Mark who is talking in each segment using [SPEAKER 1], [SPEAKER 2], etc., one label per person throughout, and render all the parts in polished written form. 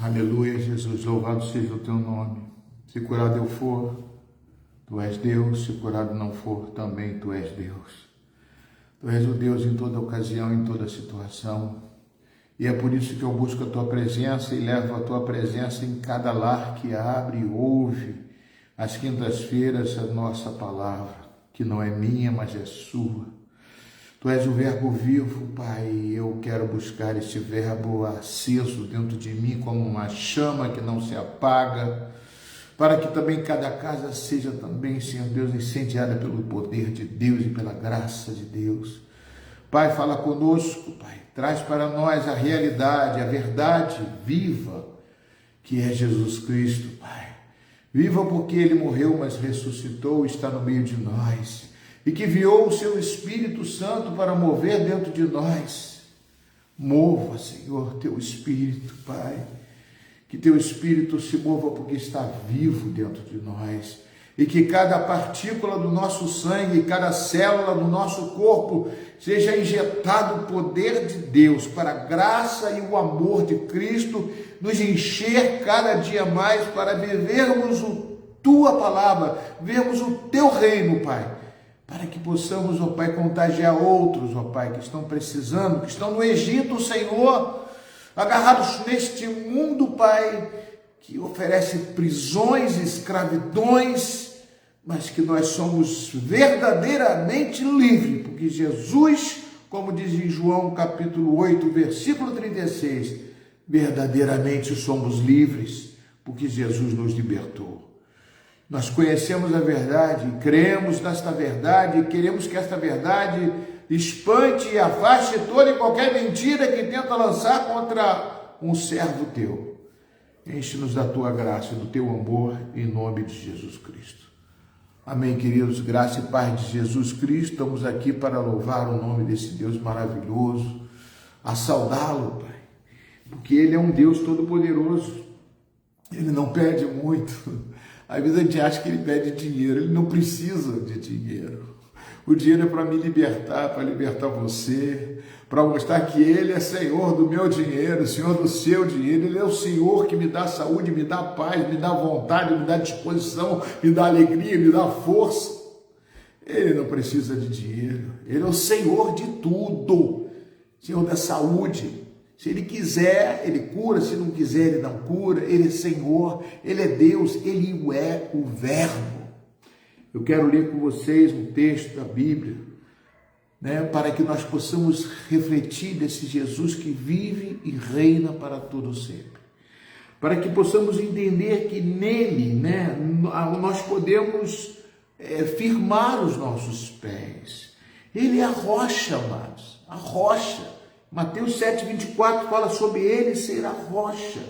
[SPEAKER 1] Aleluia, Jesus, louvado seja o teu nome. Se curado eu for, tu és Deus. Se curado não for, também tu és Deus. Tu és o Deus em toda ocasião, em toda situação. E é por isso que eu busco a tua presença e levo a tua presença em cada lar que abre e ouve às quintas-feiras a nossa palavra, que não é minha, mas é sua. Tu és o verbo vivo, Pai, e eu quero buscar este verbo aceso dentro de mim como uma chama que não se apaga, para que também cada casa seja também, Senhor Deus, incendiada pelo poder de Deus e pela graça de Deus. Pai, fala conosco, Pai, traz para nós a realidade, a verdade viva, que é Jesus Cristo, Pai. Viva porque Ele morreu, mas ressuscitou, está no meio de nós. E que enviou o seu Espírito Santo para mover dentro de nós. Mova, Senhor, teu Espírito, Pai. Que teu Espírito se mova porque está vivo dentro de nós. E que cada partícula do nosso sangue, cada célula do nosso corpo seja injetado o poder de Deus para a graça e o amor de Cristo nos encher cada dia mais para vivermos a tua palavra, vermos o teu reino, Pai. Para que possamos, ó Pai, contagiar outros, ó Pai, que estão precisando, que estão no Egito, Senhor, agarrados neste mundo, Pai, que oferece prisões, escravidões, mas que nós somos verdadeiramente livres, porque Jesus, como diz em João capítulo 8, versículo 36, verdadeiramente somos livres, porque Jesus nos libertou. Nós conhecemos a verdade, cremos nesta verdade e queremos que esta verdade espante e afaste toda e qualquer mentira que tenta lançar contra um servo teu. Enche-nos da tua graça e do teu amor, em nome de Jesus Cristo. Amém, queridos. Graça e paz de Jesus Cristo. Estamos aqui para louvar o nome desse Deus maravilhoso, a saudá-lo, Pai, porque Ele é um Deus todo-poderoso. Ele não pede muito. Às vezes a gente acha que Ele pede dinheiro. Ele não precisa de dinheiro. O dinheiro é para me libertar, para libertar você, para mostrar que Ele é Senhor do meu dinheiro, Senhor do seu dinheiro. Ele é o Senhor que me dá saúde, me dá paz, me dá vontade, me dá disposição, me dá alegria, me dá força. Ele não precisa de dinheiro. Ele é o Senhor de tudo. Senhor da saúde. Se Ele quiser, Ele cura. Se não quiser, Ele não cura. Ele é Senhor, Ele é Deus, Ele é o Verbo. Eu quero ler com vocês um texto da Bíblia, para que nós possamos refletir desse Jesus que vive e reina para todo sempre. Para que possamos entender que nele, nós podemos firmar os nossos pés. Ele é a rocha, amados, a rocha. Mateus 7,24 fala sobre ele ser a rocha.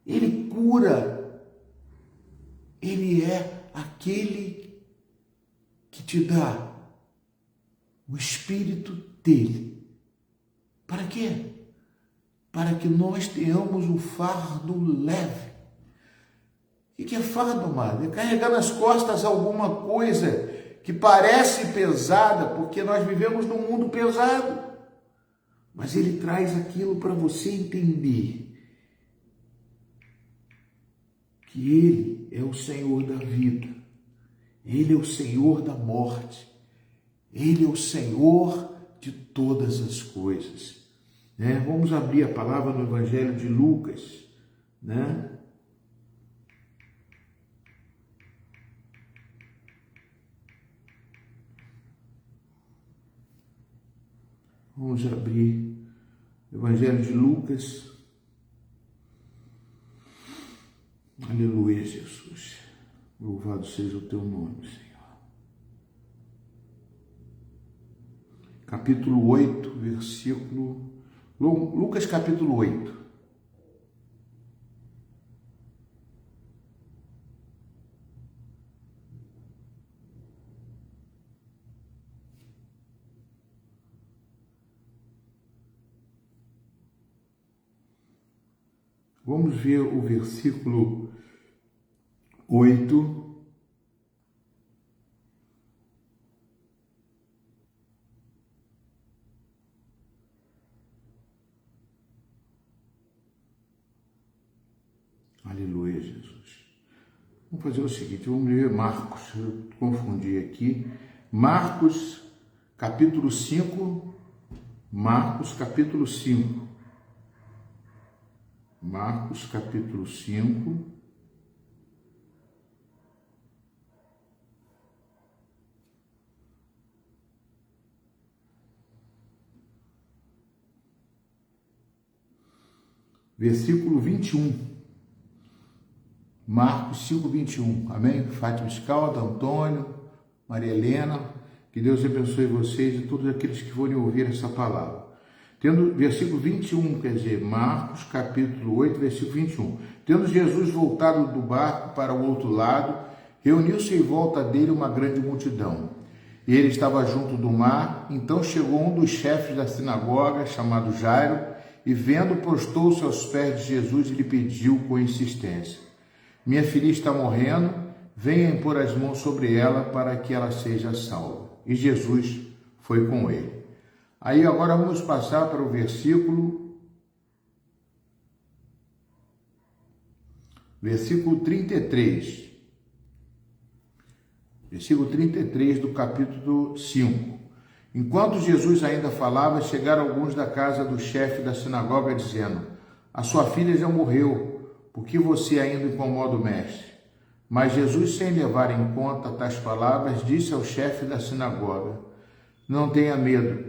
[SPEAKER 1] Ele cura. Ele é aquele que te dá o Espírito dele. Para quê? Para que nós tenhamos um fardo leve. O que é fardo, amado? É carregar nas costas alguma coisa que parece pesada, porque nós vivemos num mundo pesado. Mas ele traz aquilo para você entender que Ele é o Senhor da vida, Ele é o Senhor da morte, Ele é o Senhor de todas as coisas. Vamos abrir a palavra no Evangelho de Lucas, Vamos abrir o Evangelho de Lucas. Aleluia, Jesus. Louvado seja o teu nome, Senhor. Capítulo 8, versículo... Lucas capítulo 8. Vamos ver o versículo 8. Aleluia, Jesus. Vamos fazer o seguinte, vamos ler Marcos, eu confundi aqui. Marcos, capítulo 5. Marcos, capítulo 5. Marcos, capítulo 5. Versículo 21. Marcos 5, 21. Amém? Fátima Escalda, Antônio, Maria Helena, que Deus abençoe vocês e todos aqueles que forem ouvir essa palavra. Tendo, versículo 21, quer dizer, Marcos capítulo 8, versículo 21. Tendo Jesus voltado do barco para o outro lado, reuniu-se em volta dele uma grande multidão. E ele estava junto do mar, então chegou um dos chefes da sinagoga, chamado Jairo, e vendo, prostou-se aos pés de Jesus e lhe pediu com insistência: minha filha está morrendo, venha impor as mãos sobre ela para que ela seja salva. E Jesus foi com ele. Aí agora vamos passar para o versículo 33. Versículo 33 do capítulo 5. Enquanto Jesus ainda falava, chegaram alguns da casa do chefe da sinagoga, dizendo: a sua filha já morreu, por que você ainda incomoda o mestre? Mas Jesus, sem levar em conta tais palavras, disse ao chefe da sinagoga: não tenha medo,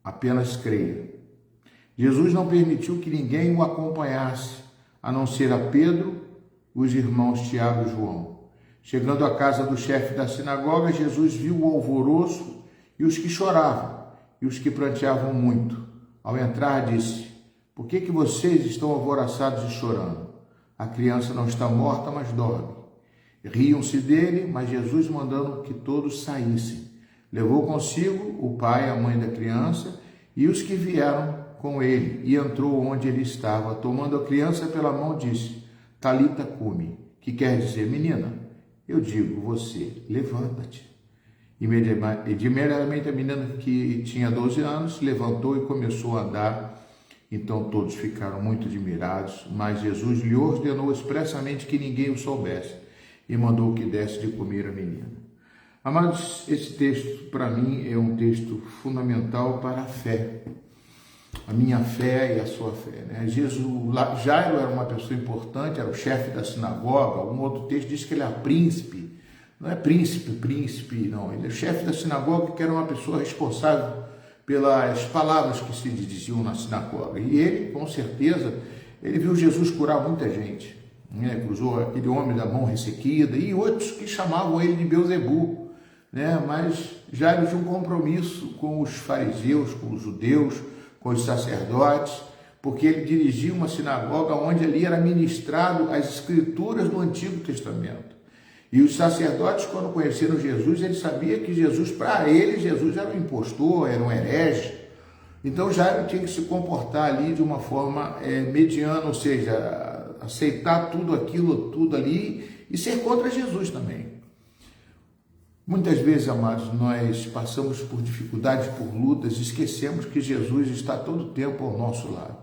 [SPEAKER 1] apenas creia. Jesus não permitiu que ninguém o acompanhasse, a não ser a Pedro, os irmãos Tiago e João. Chegando à casa do chefe da sinagoga, Jesus viu o alvoroço e os que choravam, e os que pranteavam muito. Ao entrar, disse: por que vocês estão alvoroçados e chorando? A criança não está morta, mas dorme. Riam-se dele, mas Jesus, mandando que todos saíssem, levou consigo o pai e a mãe da criança e os que vieram com ele, e entrou onde ele estava. Tomando a criança pela mão, disse: Talita cumi, que quer dizer: menina, eu digo, você, levanta-te. Imediatamente a menina, que tinha 12 anos, se levantou e começou a andar. Então todos ficaram muito admirados, mas Jesus lhe ordenou expressamente que ninguém o soubesse e mandou que desse de comer a menina. Amados, esse texto para mim é um texto fundamental para a fé, a minha fé e a sua fé, né? Jairo era uma pessoa importante, era o chefe da sinagoga. Um outro texto diz que ele era príncipe. Não é príncipe, não. Ele é chefe da sinagoga, que era uma pessoa responsável pelas palavras que se diziam na sinagoga. E ele, com certeza, ele viu Jesus curar muita gente, né? Cruzou aquele homem da mão ressequida e outros que chamavam ele de Beuzebu, né? Mas Jairo tinha um compromisso com os fariseus, com os judeus, com os sacerdotes, porque ele dirigia uma sinagoga onde ali era ministrado as escrituras do Antigo Testamento. E os sacerdotes, quando conheceram Jesus, eles sabiam que Jesus, para eles, Jesus era um impostor, era um herege. Então Jairo tinha que se comportar ali de uma forma mediana, ou seja, aceitar tudo aquilo, tudo ali e ser contra Jesus também. Muitas vezes, amados, nós passamos por dificuldades, por lutas, e esquecemos que Jesus está todo o tempo ao nosso lado.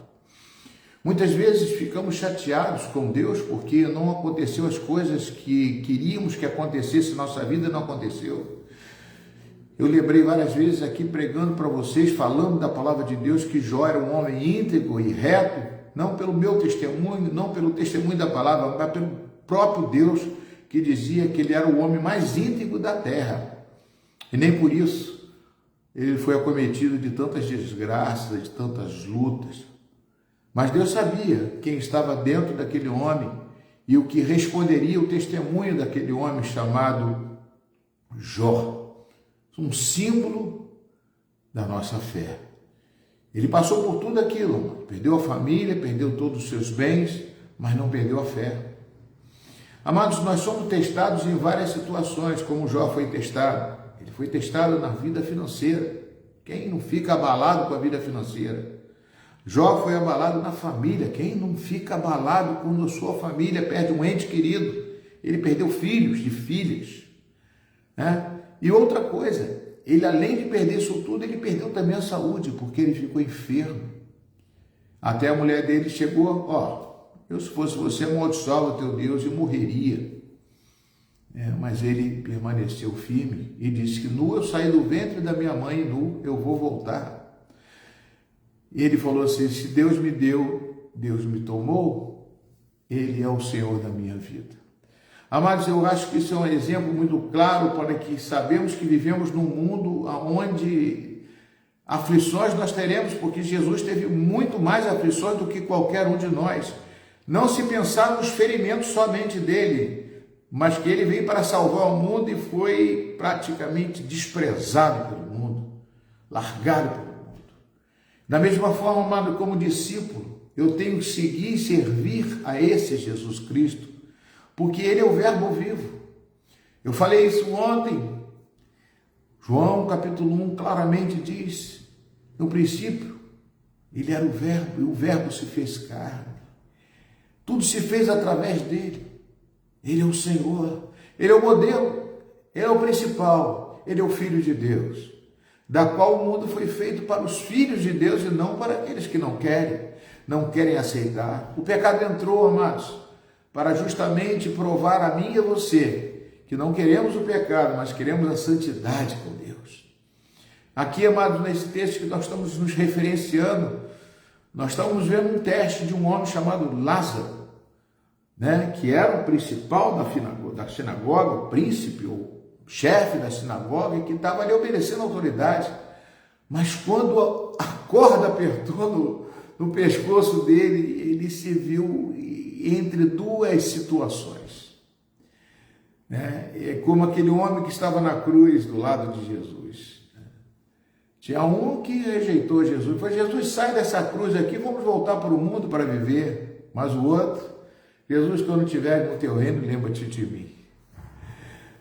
[SPEAKER 1] Muitas vezes ficamos chateados com Deus porque não aconteceu as coisas que queríamos que acontecesse na nossa vida, não aconteceu. Eu lembrei várias vezes aqui pregando para vocês, falando da palavra de Deus, que Jó era um homem íntegro e reto, não pelo meu testemunho, não pelo testemunho da palavra, mas pelo próprio Deus, que dizia que ele era o homem mais íntegro da terra. E nem por isso ele foi acometido de tantas desgraças, de tantas lutas. Mas Deus sabia quem estava dentro daquele homem e o que responderia o testemunho daquele homem chamado Jó, um símbolo da nossa fé. Ele passou por tudo aquilo, perdeu a família, perdeu todos os seus bens, mas não perdeu a fé. Amados, nós somos testados em várias situações, como Jó foi testado. Ele foi testado na vida financeira. Quem não fica abalado com a vida financeira? Jó foi abalado na família. Quem não fica abalado quando a sua família perde um ente querido? Ele perdeu filhos e filhas, né? E outra coisa, ele além de perder isso tudo, ele perdeu também a saúde, porque ele ficou enfermo. Até a mulher dele chegou: Eu, se fosse você, amaldiçoava o teu Deus e morreria. Mas ele permaneceu firme e disse que nu eu saí do ventre da minha mãe, nu eu vou voltar. E ele falou assim, se Deus me deu, Deus me tomou, ele é o Senhor da minha vida. Amados, eu acho que isso é um exemplo muito claro para que sabemos que vivemos num mundo onde aflições nós teremos, porque Jesus teve muito mais aflições do que qualquer um de nós. Não se pensar nos ferimentos somente dele, mas que ele veio para salvar o mundo e foi praticamente desprezado pelo mundo, largado pelo mundo. Da mesma forma, amado, como discípulo, eu tenho que seguir e servir a esse Jesus Cristo, porque ele é o verbo vivo. Eu falei isso ontem. João capítulo 1 claramente diz, no princípio, ele era o verbo, e o verbo se fez carne. Tudo se fez através dele. Ele é o Senhor, ele é o modelo, ele é o principal, ele é o Filho de Deus, da qual o mundo foi feito para os filhos de Deus e não para aqueles que não querem aceitar. O pecado entrou, amados, para justamente provar a mim e a você que não queremos o pecado, mas queremos a santidade com Deus. Aqui, amados, nesse texto que nós estamos nos referenciando, nós estamos vendo um teste de um homem chamado Lázaro, que era o principal da sinagoga, o príncipe, o chefe da sinagoga, e que estava ali obedecendo a autoridade. Mas quando a corda apertou no pescoço dele, ele se viu entre duas situações. É como aquele homem que estava na cruz do lado de Jesus. Tinha um que rejeitou Jesus, falou, Jesus, sai dessa cruz aqui, vamos voltar para o mundo para viver. Mas o outro, Jesus, quando estiver no teu reino, lembra-te de mim.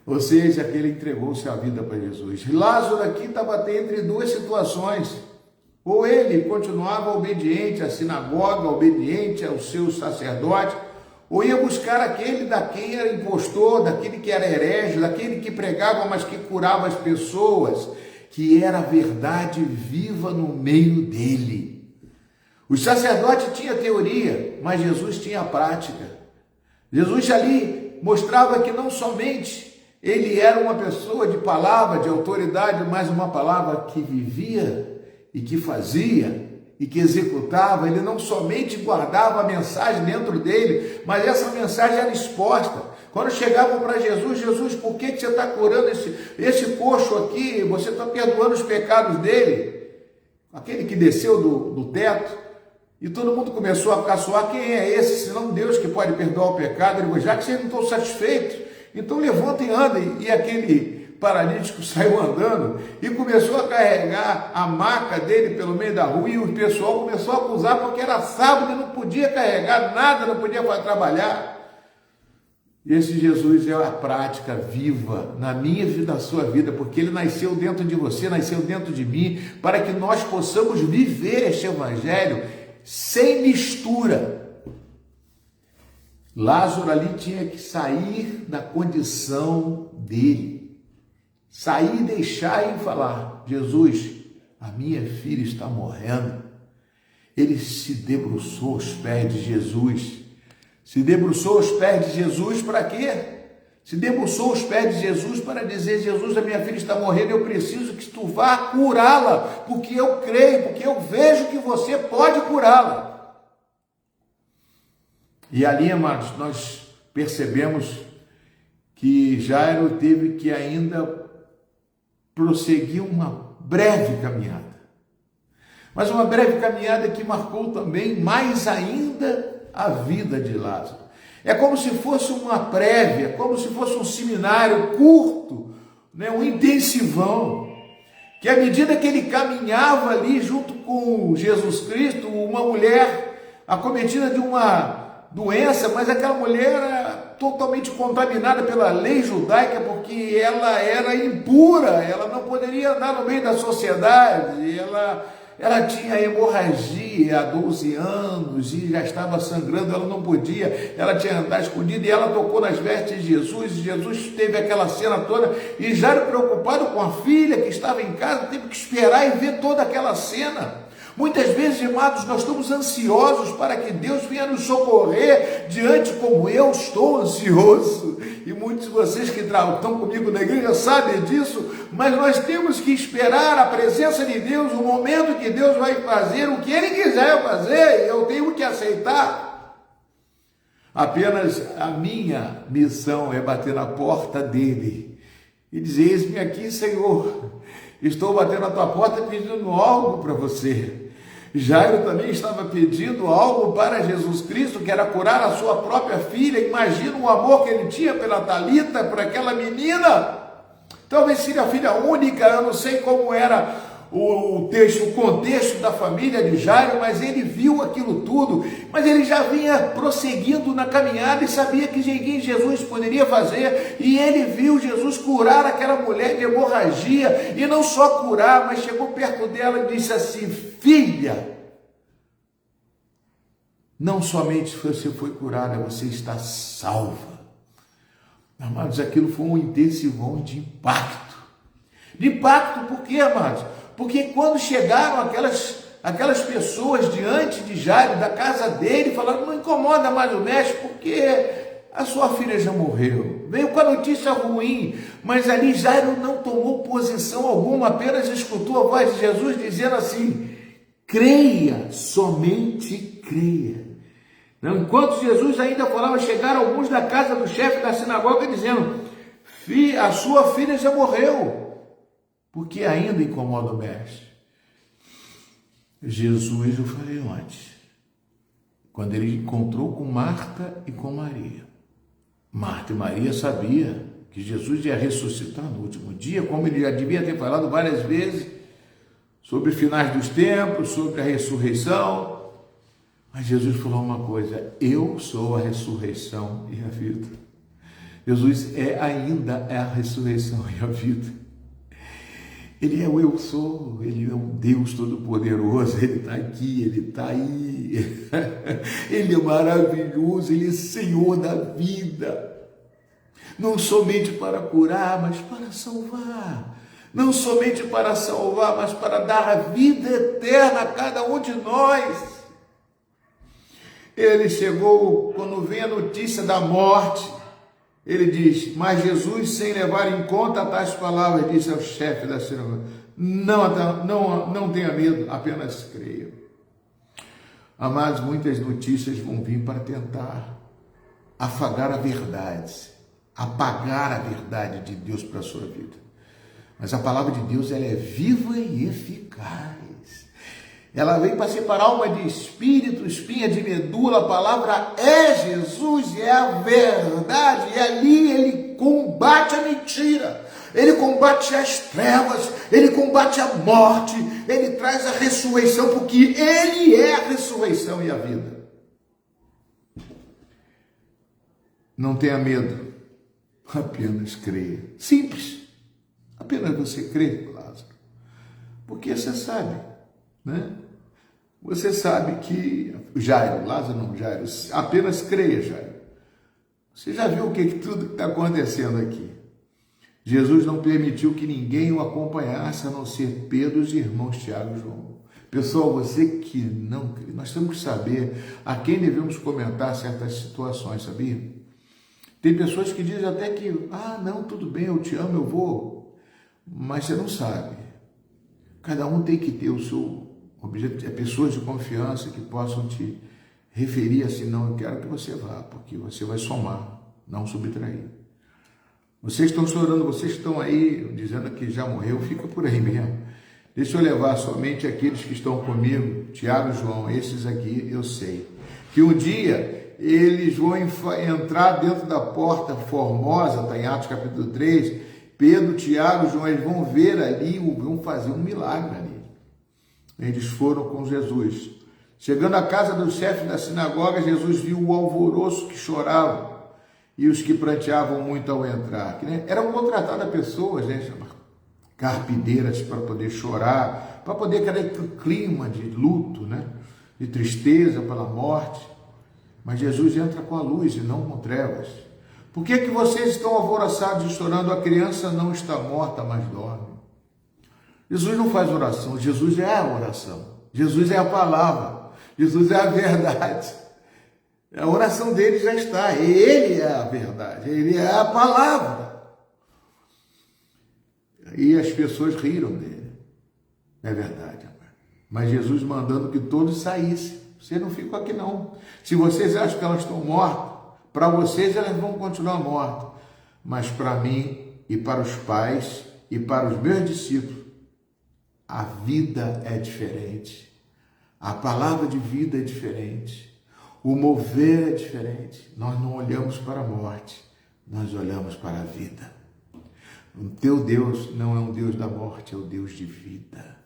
[SPEAKER 1] Ou seja, aquele entregou-se a vida para Jesus. Lázaro aqui estava entre duas situações. Ou ele continuava obediente à sinagoga, obediente ao seu sacerdote, ou ia buscar aquele da quem era impostor, daquele que era herege, daquele que pregava, mas que curava as pessoas, que era a verdade viva no meio dele. Os sacerdotes tinham teoria, mas Jesus tinha a prática. Jesus ali mostrava que não somente ele era uma pessoa de palavra, de autoridade, mas uma palavra que vivia e que fazia e que executava. Ele não somente guardava a mensagem dentro dele, mas essa mensagem era exposta. Quando chegavam para Jesus, Jesus, por que você está curando esse coxo aqui? Você está perdoando os pecados dele? Aquele que desceu do teto. E todo mundo começou a caçoar, quem é esse, senão Deus que pode perdoar o pecado? Ele falou, já que vocês não estão satisfeitos, então levantem e andem. E aquele paralítico saiu andando e começou a carregar a maca dele pelo meio da rua, e o pessoal começou a acusar porque era sábado e não podia carregar nada, não podia trabalhar. E esse Jesus é a prática viva na minha vida, na sua vida, porque ele nasceu dentro de você, nasceu dentro de mim, para que nós possamos viver este evangelho sem mistura. Lázaro ali tinha que sair da condição dele, sair e deixar e falar, Jesus, a minha filha está morrendo. Ele se debruçou aos pés de Jesus. Se debruçou aos pés de Jesus para quê? Se debruçou aos pés de Jesus para dizer, Jesus, a minha filha está morrendo, eu preciso que tu vá curá-la, porque eu creio, porque eu vejo que você pode curá-la. E ali, amados, nós percebemos que Jairo teve que ainda prosseguir uma breve caminhada. Mas uma breve caminhada que marcou também mais ainda a vida de Lázaro. É como se fosse uma prévia, como se fosse um seminário curto, um intensivão, que à medida que ele caminhava ali junto com Jesus Cristo, uma mulher acometida de uma doença, mas aquela mulher era totalmente contaminada pela lei judaica, porque ela era impura, ela não poderia andar no meio da sociedade, ela tinha hemorragia há 12 anos e já estava sangrando, ela não podia, ela tinha andado escondida, e ela tocou nas vestes de Jesus, e Jesus teve aquela cena toda, e já preocupado com a filha que estava em casa, teve que esperar e ver toda aquela cena, Muitas vezes, amados, nós estamos ansiosos para que Deus venha nos socorrer diante como eu estou ansioso. E muitos de vocês que estão comigo na igreja sabem disso, mas nós temos que esperar a presença de Deus, o momento que Deus vai fazer o que Ele quiser fazer, e eu tenho que aceitar. Apenas a minha missão é bater na porta dele e dizer: eis-me aqui, Senhor, estou batendo na tua porta pedindo algo para você. Jairo também estava pedindo algo para Jesus Cristo, que era curar a sua própria filha. Imagina o amor que ele tinha pela Talita, por aquela menina. Talvez seja a filha única, eu não sei como era o contexto da família de Jairo, mas ele viu aquilo tudo, mas ele já vinha prosseguindo na caminhada e sabia que Jesus poderia fazer, e ele viu Jesus curar aquela mulher de hemorragia, e não só curar, mas chegou perto dela e disse assim: filha, não somente você foi curada, você está salva. Amados, aquilo foi um intensivão de impacto. De impacto por quê, amados? Porque quando chegaram aquelas pessoas diante de Jairo, da casa dele, falaram: não incomoda mais o mestre, porque a sua filha já morreu. Veio com a notícia ruim, mas ali Jairo não tomou posição alguma, apenas escutou a voz de Jesus dizendo assim: creia, somente creia. Enquanto Jesus ainda falava, chegaram alguns da casa do chefe da sinagoga dizendo: a sua filha já morreu, porque ainda incomoda o mestre. Jesus, eu falei antes, quando ele encontrou com Marta e com Maria. Marta e Maria sabia que Jesus ia ressuscitar no último dia, como ele já devia ter falado várias vezes, sobre finais dos tempos, sobre a ressurreição. Mas Jesus falou uma coisa: eu sou a ressurreição e a vida. Jesus ainda é a ressurreição e a vida. Ele é o eu sou, ele é um Deus Todo-Poderoso, ele está aqui, ele está aí. Ele é maravilhoso, ele é Senhor da vida. Não somente para curar, mas para salvar. Não somente para salvar, mas para dar a vida eterna a cada um de nós. Ele chegou, quando vem a notícia da morte, ele diz: mas Jesus, sem levar em conta tais palavras, disse ao chefe da sinagoga: não tenha medo, apenas creia. Amados, muitas notícias vão vir para tentar afagar a verdade, apagar a verdade de Deus para a sua vida. Mas a palavra de Deus, ela é viva e eficaz. Ela vem para separar alma de espírito, espinha de medula. A palavra é Jesus, é a verdade. E ali ele combate a mentira, ele combate as trevas, ele combate a morte, ele traz a ressurreição, porque ele é a ressurreição e a vida. Não tenha medo, apenas creia. Simples. Apenas você crê, Lázaro. Porque você sabe, né? Você sabe que Jairo, apenas creia, Jairo. Você já viu tudo que está acontecendo aqui? Jesus não permitiu que ninguém o acompanhasse, a não ser Pedro, os irmãos Tiago e João. Pessoal, você que não crê, nós temos que saber a quem devemos comentar certas situações, sabia? Tem pessoas que dizem até que, não, tudo bem, eu te amo, eu vou. Mas você não sabe. Cada um tem que ter o seu objetivo, pessoas de confiança que possam te referir assim: não, eu quero que você vá, porque você vai somar, não subtrair. Vocês estão chorando, vocês estão aí dizendo que já morreu, fica por aí mesmo. Deixa eu levar somente aqueles que estão comigo, Tiago e João, esses aqui eu sei, que um dia eles vão entrar dentro da porta formosa, está em Atos capítulo 3, Pedro, Tiago e João, eles vão ver ali, vão fazer um milagre ali. Eles foram com Jesus. Chegando à casa do chefe da sinagoga, Jesus viu o alvoroço que choravam e os que pranteavam muito ao entrar. Eram contratadas pessoas, carpideiras, para poder chorar, para poder criar aquele clima de luto, de tristeza pela morte. Mas Jesus entra com a luz e não com trevas. Por que vocês estão alvoroçados e chorando? A criança não está morta, mas dorme. Jesus não faz oração, Jesus é a oração. Jesus é a palavra, Jesus é a verdade. A oração dele já está, ele é a verdade, ele é a palavra. E as pessoas riram dele, é verdade, mas Jesus mandando que todos saíssem. Você não ficam aqui não. Se vocês acham que elas estão mortas, para vocês elas vão continuar mortas, mas para mim e para os pais e para os meus discípulos, a vida é diferente, a palavra de vida é diferente, o mover é diferente. Nós não olhamos para a morte, nós olhamos para a vida. O teu Deus não é um Deus da morte, é o Deus de vida.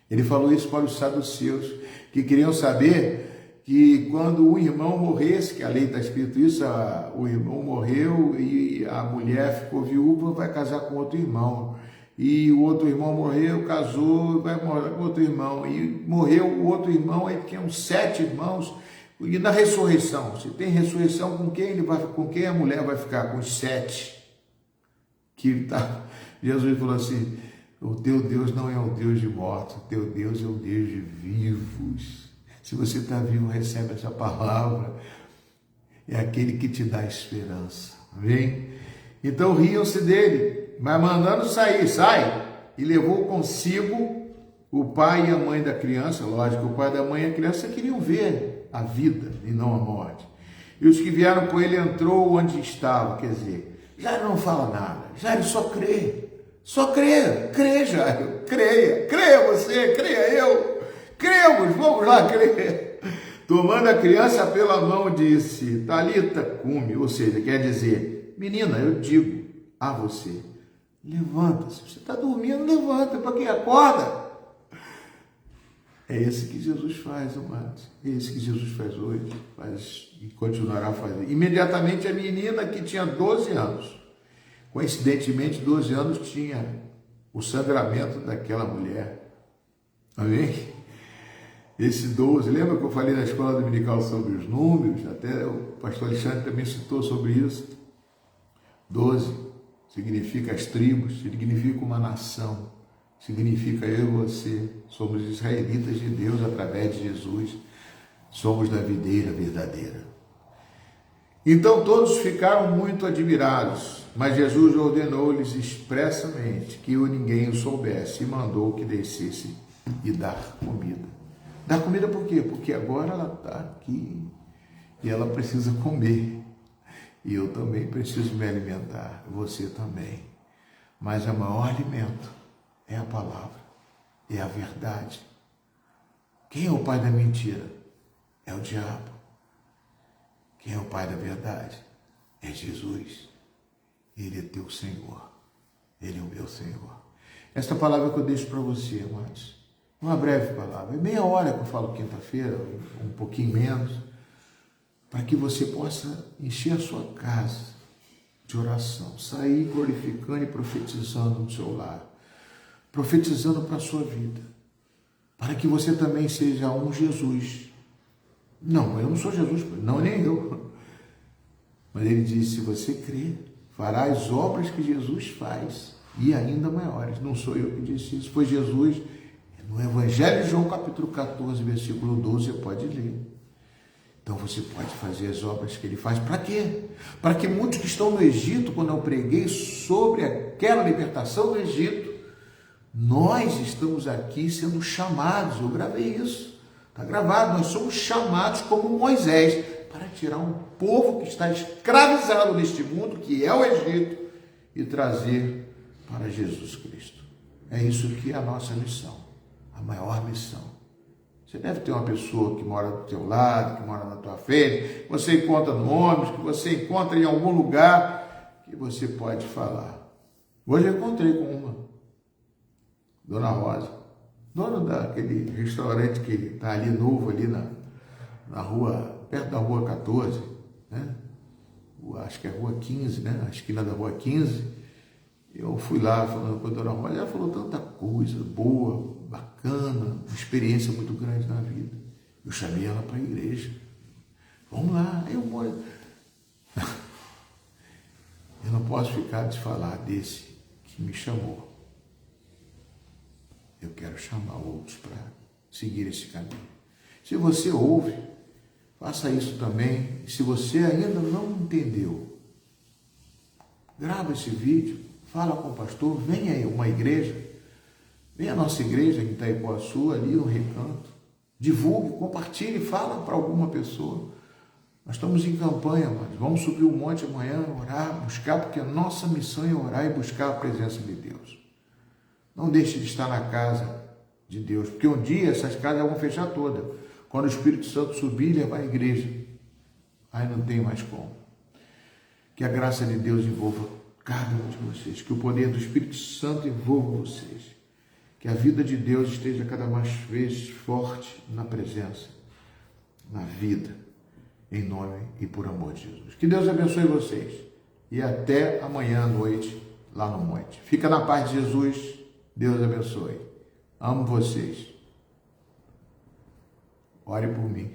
[SPEAKER 1] Ele falou isso para os saduceus, que queriam saber que quando um irmão morresse, que a lei está escrito isso, o irmão morreu e a mulher ficou viúva, vai casar com outro irmão. E o outro irmão morreu, casou, vai morar com outro irmão. E morreu o outro irmão, aí tinham 7 irmãos. E na ressurreição, se tem ressurreição, com quem a mulher vai ficar? Com os 7. Jesus falou assim, o teu Deus não é o Deus de mortos, o teu Deus é o Deus de vivos. Se você está vivo, recebe essa palavra. É aquele que te dá esperança. Amém? Então riam-se dele, mas mandando sair, sai. E levou consigo o pai e a mãe da criança. Lógico, o pai da mãe e a criança queriam ver a vida e não a morte. E os que vieram com ele entrou onde estava, quer dizer, Jairo não fala nada, Jairo só crê. Só creia, Jairo, creia você, creia eu, cremos, vamos lá crer. Tomando a criança pela mão, disse, Talita cumi, ou seja, quer dizer, menina, eu digo a você, levanta-se, você está dormindo, levanta, para quem acorda. É esse que Jesus faz, amados, é esse que Jesus faz hoje, faz e continuará fazendo. Imediatamente a menina que tinha 12 anos, coincidentemente, 12 anos tinha o sangramento daquela mulher. Amém? Esse 12, lembra que eu falei na escola dominical sobre os números? Até o pastor Alexandre também citou sobre isso. 12 significa as tribos, significa uma nação, significa eu e você. Somos israelitas de Deus através de Jesus. Somos da videira verdadeira. Então todos ficaram muito admirados, mas Jesus ordenou-lhes expressamente que ninguém o soubesse e mandou que descesse e dar comida. Dar comida por quê? Porque agora ela está aqui e ela precisa comer. E eu também preciso me alimentar, você também. Mas o maior alimento é a palavra, é a verdade. Quem é o pai da mentira? É o diabo. Quem é o pai da verdade? É Jesus. Ele é teu Senhor. Ele é o meu Senhor. Esta palavra que eu deixo para você, amados, uma breve palavra, é meia hora que eu falo quinta-feira, um pouquinho menos, para que você possa encher a sua casa de oração, sair glorificando e profetizando no seu lar, profetizando para a sua vida, para que você também seja um Jesus. Não, eu não sou Jesus, não, nem eu. Mas ele disse, se você crer, fará as obras que Jesus faz e ainda maiores. Não sou eu que disse isso, foi Jesus. No Evangelho de João, capítulo 14, versículo 12, você pode ler. Então você pode fazer as obras que ele faz. Para quê? Para que muitos que estão no Egito, quando eu preguei sobre aquela libertação do Egito, nós estamos aqui sendo chamados, eu gravei isso, está gravado, nós somos chamados como Moisés, para tirar um povo que está escravizado neste mundo, que é o Egito, e trazer para Jesus Cristo. É isso que é a nossa missão, a maior missão. Você deve ter uma pessoa que mora do teu lado, que mora na tua frente, que você encontra no ônibus, que você encontra em algum lugar, que você pode falar. Hoje eu encontrei com uma, Dona Rosa, dona daquele restaurante que está ali novo, ali na rua, perto da rua 14, né? Acho que é a rua 15, né? A esquina da rua 15. Eu fui lá falando com a Dona Rosa, ela falou tanta coisa boa, bacana, uma experiência muito grande na vida. Eu chamei ela para a igreja. Vamos lá, eu moro. Eu não posso ficar de falar desse que me chamou. Eu quero chamar outros para seguir esse caminho. Se você ouve, faça isso também. E se você ainda não entendeu, grava esse vídeo, fala com o pastor, venha aí uma igreja, venha a nossa igreja em Itaipuaçu, ali no Recanto, divulgue, compartilhe, fala para alguma pessoa. Nós estamos em campanha, mas vamos subir o monte amanhã, orar, buscar, porque a nossa missão é orar e buscar a presença de Deus. Não deixe de estar na casa de Deus, porque um dia essas casas vão fechar todas. Quando o Espírito Santo subir e levar a igreja, aí não tem mais como. Que a graça de Deus envolva cada um de vocês, que o poder do Espírito Santo envolva vocês, que a vida de Deus esteja cada vez forte na presença, na vida, em nome e por amor de Jesus. Que Deus abençoe vocês e até amanhã à noite lá no monte. Fica na paz de Jesus. Deus abençoe. Amo vocês. Ore por mim.